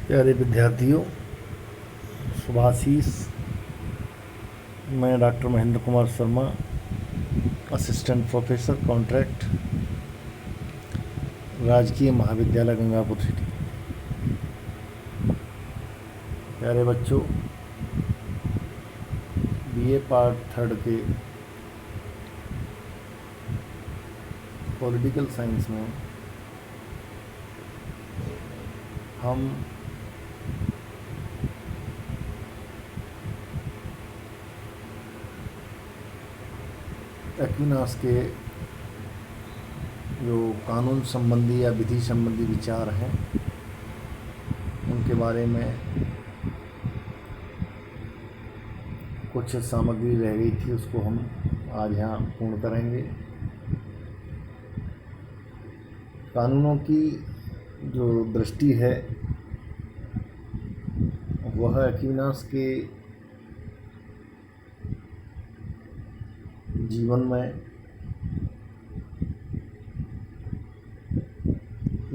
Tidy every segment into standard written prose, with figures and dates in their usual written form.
प्यारे विद्यार्थियों, शुभाशीष। मैं doctor Mahendra Kumar Sharma, assistant professor contract, राजकीय महाविद्यालय गंगापुर सिटी। प्यारे बच्चों, बीए पार्ट 3 के पॉलिटिकल साइंस में हम एक्विनास के जो कानून संबंधी या विधि संबंधी विचार हैं उनके बारे में कुछ सामग्री रह गई थी, उसको हम आज यहाँ पूर्ण करेंगे। कानूनों की जो दृष्टि है वह एक्विनास के जीवन में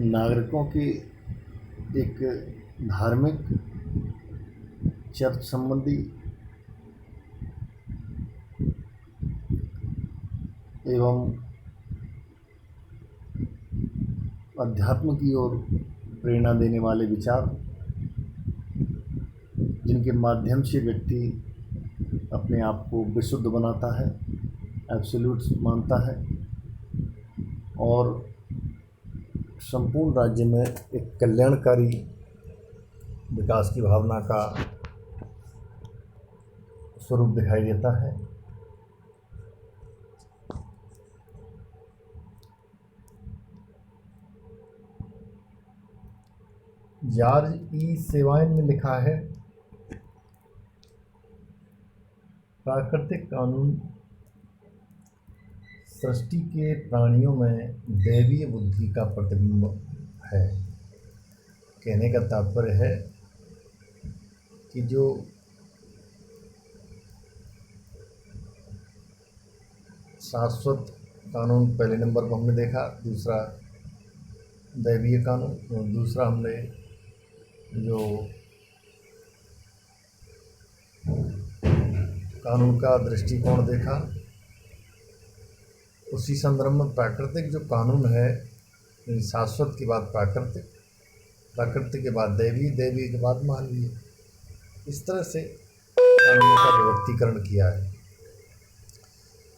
नागरिकों की एक धार्मिक, चर्च संबंधी एवं अध्यात्म की ओर प्रेरणा देने वाले विचार, जिनके माध्यम से व्यक्ति अपने आप को विशुद्ध बनाता है, एब्सोल्यूट मानता है और संपूर्ण राज्य में एक कल्याणकारी विकास की भावना का स्वरूप दिखाई देता है। जॉर्ज ई सेवाइन ने लिखा है, प्राकृतिक कानून सृष्टि के प्राणियों में दैवीय बुद्धि का प्रतिबिंब है। कहने का तात्पर्य है कि जो शाश्वत कानून पहले नंबर पर हमने देखा, दूसरा दैवीय कानून, और दूसरा हमने जो कानून का दृष्टिकोण देखा, उसी संदर्भ में प्राकृतिक जो कानून है, शाश्वत के बाद प्राकृतिक, प्राकृतिक के बाद दैवीय, दैवीय के बाद मानवीय, इस तरह से कानूनों का विभक्तीकरण किया है।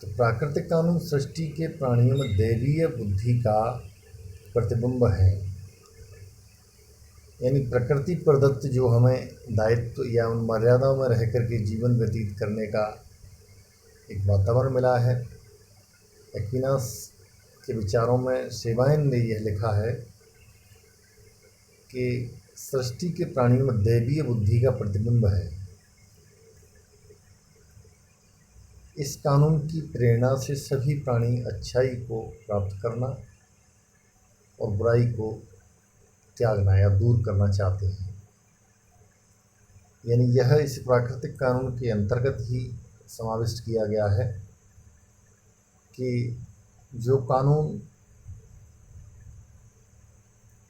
तो प्राकृतिक कानून सृष्टि के प्राणियों में दैवीय बुद्धि का प्रतिबिंब है, यानी प्रकृति प्रदत्त जो हमें दायित्व या उन मर्यादाओं में रह कर के जीवन व्यतीत करने का एक वातावरण मिला है। एक्विनास के विचारों में सेवाइन ने यह लिखा है कि सृष्टि के प्राणियों में दैवीय बुद्धि का प्रतिबिंब है। इस कानून की प्रेरणा से सभी प्राणी अच्छाई को प्राप्त करना और बुराई को त्यागना या दूर करना चाहते हैं। यानी यह इस प्राकृतिक कानून के अंतर्गत ही समाविष्ट किया गया है कि जो कानून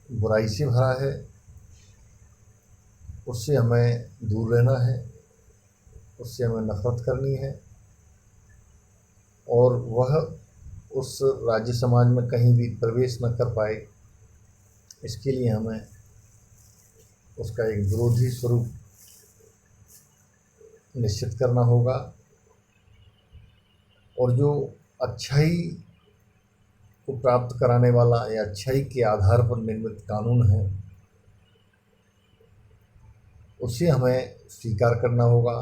बुराई से भरा है उससे हमें दूर रहना है, उससे हमें नफरत करनी है और वह उस राज्य समाज में कहीं भी प्रवेश न कर पाए, इसके लिए हमें उसका एक विरोधी स्वरूप निश्चित करना होगा। और जो अच्छाई को प्राप्त कराने वाला या अच्छाई के आधार पर निर्मित कानून है, उसे हमें स्वीकार करना होगा,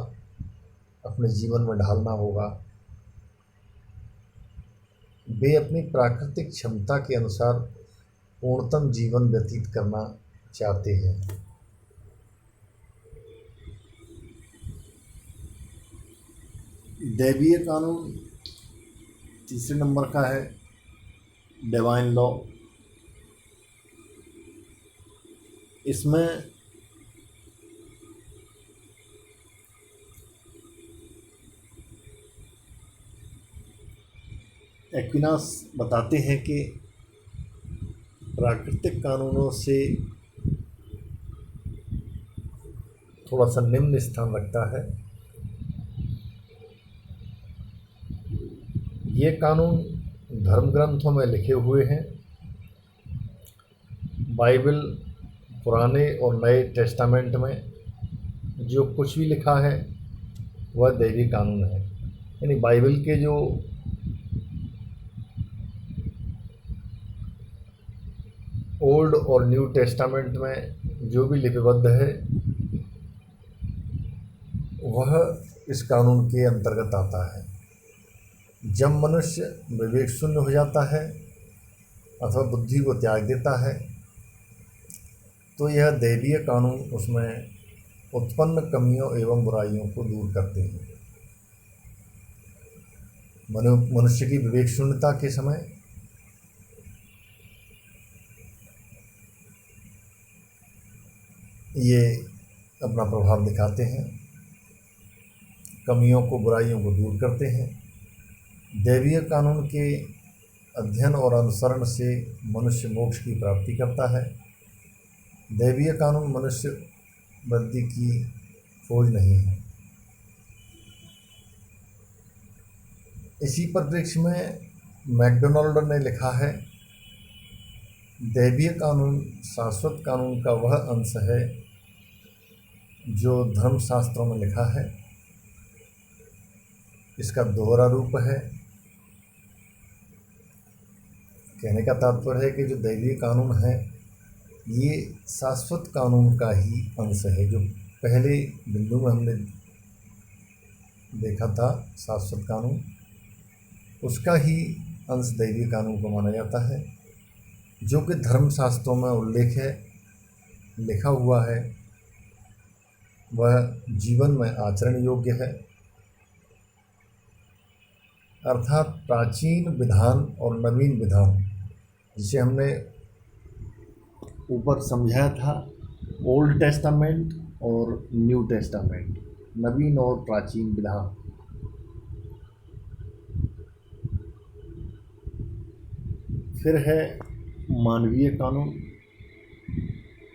अपने जीवन में ढालना होगा। वे अपनी प्राकृतिक क्षमता के अनुसार पूर्णतम जीवन व्यतीत करना चाहते हैं। दैवीय कानून तीसरे नंबर का है, डिवाइन लॉ। इसमें एक्विनास बताते हैं कि प्राकृतिक कानूनों से थोड़ा सा निम्न स्थान रखता है। ये कानून धर्म ग्रंथों में लिखे हुए हैं। बाइबल, पुराने और नए टेस्टामेंट में जो कुछ भी लिखा है वह दैवी कानून है। यानी बाइबल के जो ओल्ड और न्यू टेस्टामेंट में जो भी लिपिबद्ध है वह इस कानून के अंतर्गत आता है। जब मनुष्य विवेक शून्य हो जाता है अथवा बुद्धि को त्याग देता है तो यह दैवीय कानून उसमें उत्पन्न कमियों एवं बुराइयों को दूर करते हैं। मनुष्य की विवेक शून्यता के समय ये अपना प्रभाव दिखाते हैं, कमियों को, बुराइयों को दूर करते हैं। दैवीय कानून के अध्ययन और अनुसरण से मनुष्य मोक्ष की प्राप्ति करता है। दैवीय कानून मनुष्य वृद्धि की खोज नहीं है। इसी परिप्रेक्ष्य में मैकडोनाल्ड ने लिखा है, दैवीय कानून शाश्वत कानून का वह अंश है जो धर्मशास्त्रों में लिखा है। इसका दोहरा रूप है। कहने का तात्पर्य है कि जो दैवीय कानून है ये शाश्वत कानून का ही अंश है। जो पहले बिंदु में हमने देखा था शाश्वत कानून, उसका ही अंश दैवीय कानून को माना जाता है, जो कि धर्मशास्त्रों में उल्लेख है, लिखा हुआ है, वह जीवन में आचरण योग्य है। अर्थात प्राचीन विधान और नवीन विधान, जिसे हमने ऊपर समझाया था, ओल्ड टेस्टामेंट और न्यू टेस्टामेंट, नवीन और प्राचीन विधान। फिर है मानवीय कानून।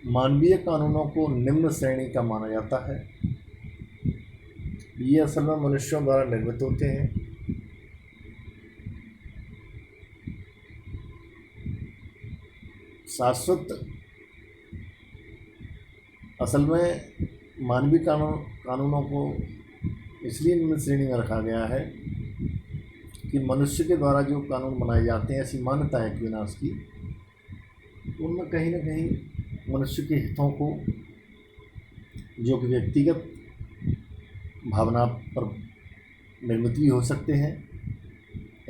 मानवीय कानूनों को निम्न श्रेणी का माना जाता है। ये असल में मनुष्यों द्वारा निर्मित होते हैं। शाश्वत, असल में मानवीय कानूनों को इसलिए निम्न श्रेणी में रखा गया है कि मनुष्य के द्वारा जो कानून बनाए जाते हैं, ऐसी मान्यता है कि विनाश की, उनमें कहीं न कहीं मनुष्य के हितों को, जो कि व्यक्तिगत भावना पर निर्मित भी हो सकते हैं,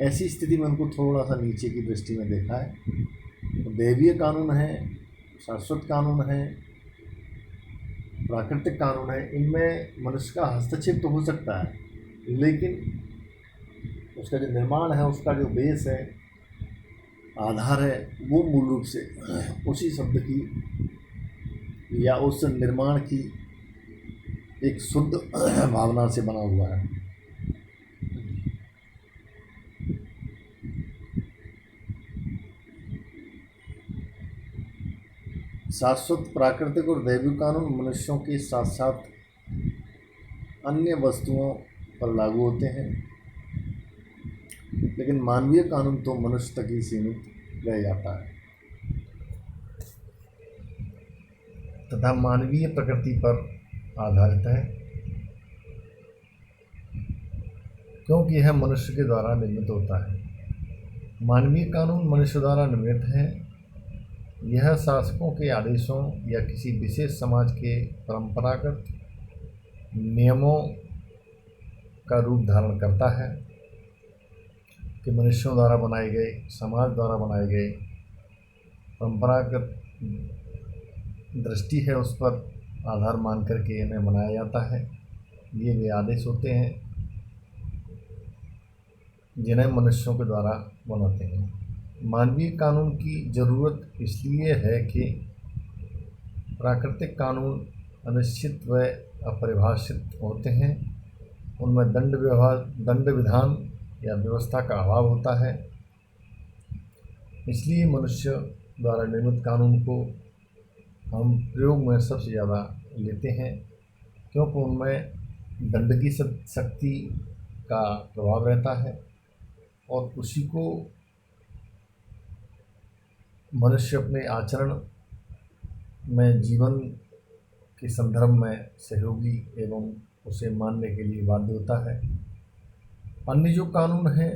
ऐसी स्थिति में उनको थोड़ा सा नीचे की दृष्टि में देखा है। तो दैवीय कानून है, शाश्वत कानून है, प्राकृतिक कानून है, इनमें मनुष्य का हस्तक्षेप तो हो सकता है, लेकिन उसका जो निर्माण है, उसका जो बेस है, आधार है, वो मूल रूप से उसी शब्द की या उस निर्माण की एक शुद्ध भावना से बना हुआ है। शाश्वत, प्राकृतिक और दैविक कानून मनुष्यों के साथ साथ अन्य वस्तुओं पर लागू होते हैं, लेकिन मानवीय कानून तो मनुष्य तक ही सीमित रह जाता है तथा मानवीय प्रकृति पर आधारित है, क्योंकि यह मनुष्य के द्वारा निर्मित होता है। मानवीय कानून मनुष्य द्वारा निर्मित है। यह शासकों के आदेशों या किसी विशेष समाज के परंपरागत नियमों का रूप धारण करता है कि मनुष्यों द्वारा बनाए गए, समाज द्वारा बनाए गए परंपरागत दृष्टि है, उस पर आधार मान करके इन्हें बनाया जाता है। ये वे आदेश होते हैं जिन्हें मनुष्यों के द्वारा बनाते हैं। मानवीय कानून की ज़रूरत इसलिए है कि प्राकृतिक कानून अनिश्चित व अपरिभाषित होते हैं। उनमें दंड विधान या व्यवस्था का अभाव होता है। इसलिए मनुष्य द्वारा निर्मित कानून को हम प्रयोग में सबसे ज़्यादा लेते हैं क्योंकि उनमें दंड की शक्ति का प्रभाव रहता है और उसी को मनुष्य अपने आचरण में जीवन के संदर्भ में सहयोगी एवं उसे मानने के लिए बाध्य होता है। अन्य जो कानून हैं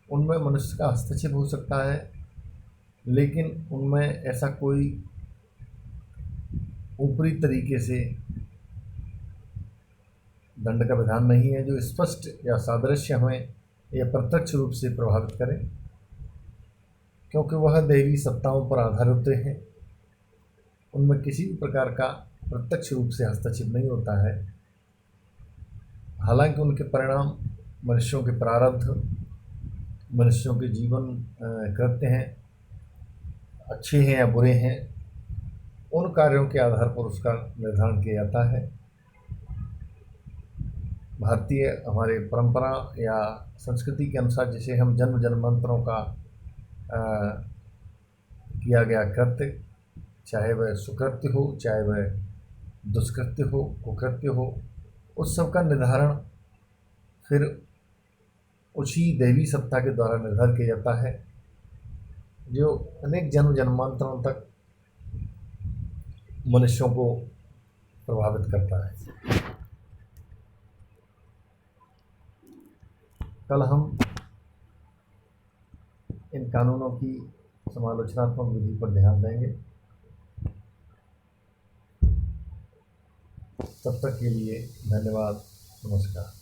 उनमें मनुष्य का हस्तक्षेप हो सकता है, लेकिन उनमें ऐसा कोई ऊपरी तरीके से दंड का विधान नहीं है जो स्पष्ट या सादृश्य हमें या प्रत्यक्ष रूप से प्रभावित करे, क्योंकि वह दैवी सत्ताओं पर आधारित होते हैं। उनमें किसी भी प्रकार का प्रत्यक्ष रूप से हस्तक्षेप नहीं होता है। हालांकि उनके परिणाम मनुष्यों के प्रारब्ध, मनुष्यों के जीवन कृत्य हैं, अच्छे हैं या बुरे हैं, उन कार्यों के आधार पर उसका निर्धारण किया जाता है। भारतीय हमारे परंपरा या संस्कृति के अनुसार जिसे हम जन्म जन्मांतरों का किया गया कृत्य, चाहे वह सुकृत्य हो, चाहे वह दुष्कृत्य हो, कुकृत्य हो, उस सब का निर्धारण फिर उसी दैवी सत्ता के द्वारा निर्धारित किया जाता है जो अनेक जन्म जन्मांतरों तक मनुष्यों को प्रभावित करता है। कल हम इन कानूनों की समालोचनात्मक विधि पर ध्यान देंगे। तब तक के लिए धन्यवाद, नमस्कार।